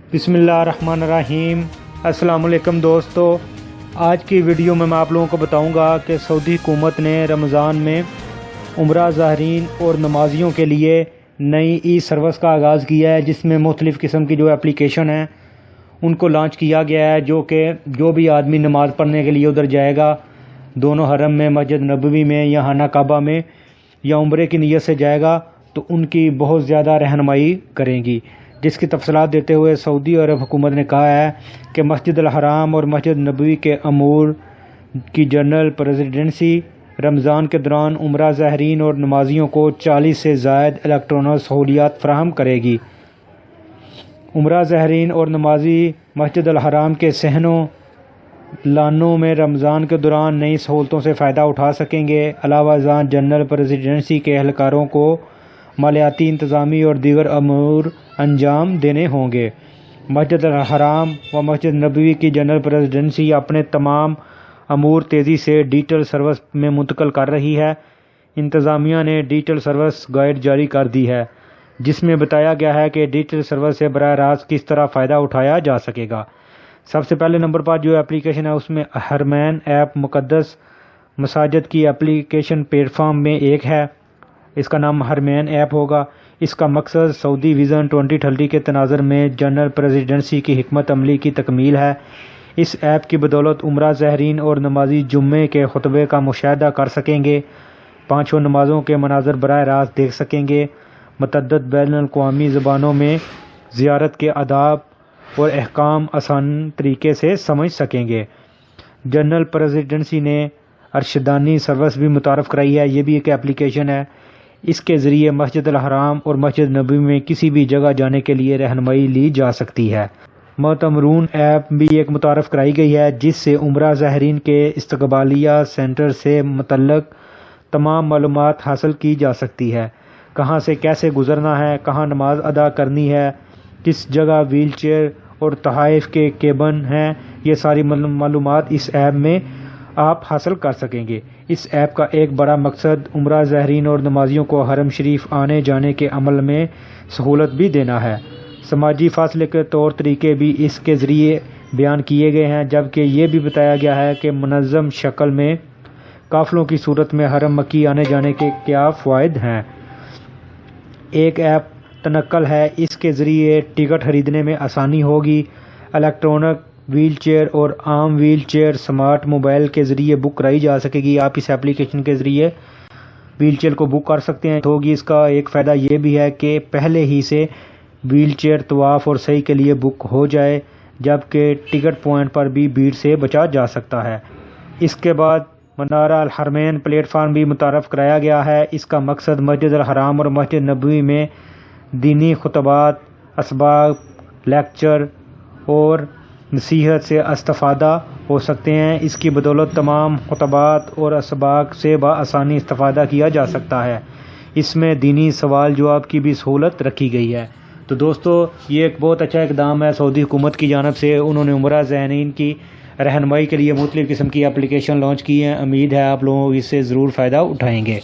बिस्मिल्लाहिर्रहमानिर्रहीम। अस्सलाम वालेकुम दोस्तों, आज की वीडियो में मैं आप लोगों को बताऊंगा कि सऊदी हुकूमत ने रमज़ान में उम्रा ज़ाहिरीन और नमाजियों के लिए नई ई सर्विस का आगाज़ किया है, जिसमें मुख्तलिफ़ किस्म की जो एप्लीकेशन है उनको लॉन्च किया गया है। जो भी आदमी नमाज़ पढ़ने के लिए उधर जाएगा, दोनों हरम में, मस्जिद नबवी में या खाना काबा में या उम्रे की नीयत से जाएगा तो उनकी बहुत ज़्यादा रहनुमाई करेंगी। जिसकी तफसीलात देते हुए सऊदी अरब हुकूमत ने कहा है कि मस्जिद अल हराम और मस्जिद नबवी के अमूर की जनरल प्रेसिडेंसी रमज़ान के दौरान उम्रा ज़ाहिरीन और नमाजियों को 40 से ज़ायद इलेक्ट्रॉनिक सहूलियात फ़राहम करेगी। उम्रा ज़ाहिरीन और नमाजी मस्जिद अल हराम के सहनों लानों में रमज़ान के दौरान नई सहूलतों से फ़ायदा उठा सकेंगे। अलावा जनरल प्रेसिडेंसी के एहलकारों को मालियाती, इंतज़ामी और दीगर अमूर अंजाम देने होंगे। मस्जिद अल हराम व मस्जिद नबवी की जनरल प्रेसिडेंसी अपने तमाम अमूर तेज़ी से डिजिटल सर्विस में मुंतकिल कर रही है। इंतज़ामिया ने डिजिटल सर्विस गाइड जारी कर दी है, जिसमें बताया गया है कि डिजिटल सर्विस से बराह रास्त किस तरह फ़ायदा उठाया जा सकेगा। सबसे पहले नंबर पर जो एप्लीकेशन है उसमें हरमैन ऐप मुक़द्दस मसाजिद की एप्लीकेशन प्लेटफॉर्म में एक है। इसका नाम हरमैन ऐप होगा। इसका मकसद सऊदी विज़न 2030 के तनाज़ुर में जनरल प्रेसिडेंसी की हिकमत अमली की तकमील है। इस ऐप की बदौलत उम्रा ज़ाहिरीन और नमाजी जुम्मे के खुतबे का मुशाहिदा कर सकेंगे, पाँचों नमाज़ों के मनाज़र बराह रास्त देख सकेंगे, मतअद्दिद बैनुल-अक़वामी ज़बानों में ज़ियारत के आदाब और अहकाम आसान तरीके से समझ सकेंगे। जनरल प्रेसिडेंसी ने अरशदानी सर्विस भी मुतारफ़ कराई है। ये भी एक एप्लीकेशन है। इसके ज़रिए मस्जिद अल हराम और मस्जिद नबवी में किसी भी जगह जाने के लिए रहनुमाई ली जा सकती है। मतमरून ऐप भी एक मुतारफ़ कराई गई है, जिससे उम्रा ज़ाहिरीन के इस्तकबालिया सेंटर से मुतल्लक तमाम मालूमात हासिल की जा सकती है। कहाँ से कैसे गुज़रना है, कहाँ नमाज अदा करनी है, किस जगह व्हील चेयर और तहाइफ के केबन हैं, ये सारी मालूमात इस ऐप में आप हासिल कर सकेंगे। इस ऐप का एक बड़ा मकसद उम्रा ज़ाहिरीन और नमाजियों को हरम शरीफ आने जाने के अमल में सहूलत भी देना है। समाजी फासले के तौर तरीके भी इसके ज़रिए बयान किए गए हैं, जबकि ये भी बताया गया है कि मुनज़्ज़म शक्ल में काफ़िलों की सूरत में हरम मक्की आने जाने के क्या फ़वाइद हैं। एक ऐप तनक्कल है। इसके ज़रिए टिकट खरीदने में आसानी होगी। इलेक्ट्रॉनिक व्हील चेयर और आम व्हील चेयर स्मार्ट मोबाइल के ज़रिए बुक कराई जा सकेगी। आप इस एप्लीकेशन के ज़रिए व्हील चेयर को बुक कर सकते हैं। होगी इसका एक फ़ायदा ये भी है कि पहले ही से व्हील चेयर तवाफ़ और सही के लिए बुक हो जाए, जबकि टिकट पॉइंट पर भी भीड़ से बचा जा सकता है। इसके बाद मनारा अल हरमैन प्लेटफार्म भी मुतारफ़ कराया गया है। इसका मकसद मस्जिद अल हराम और मस्जिद नबवी में दीनी खुतबात, असबाक, लेक्चर और नसीहत से इस्तिफ़ादा हो सकते हैं। इसकी बदौलत तमाम खुतबात और असबाक से बआसानी इस्तिफ़ादा किया जा सकता है। इसमें दीनी सवाल जवाब की भी सहूलत रखी गई है। तो दोस्तों, ये एक बहुत अच्छा इक़दाम है सऊदी हुकूमत की जानिब से। उन्होंने उम्रा ज़ाहिरीन की रहनुमाई के लिए मुख्तलिफ़ किस्म की एप्लीकेशन लॉन्च की हैं। उम्मीद है आप लोग इससे ज़रूर फ़ायदा उठाएँगे।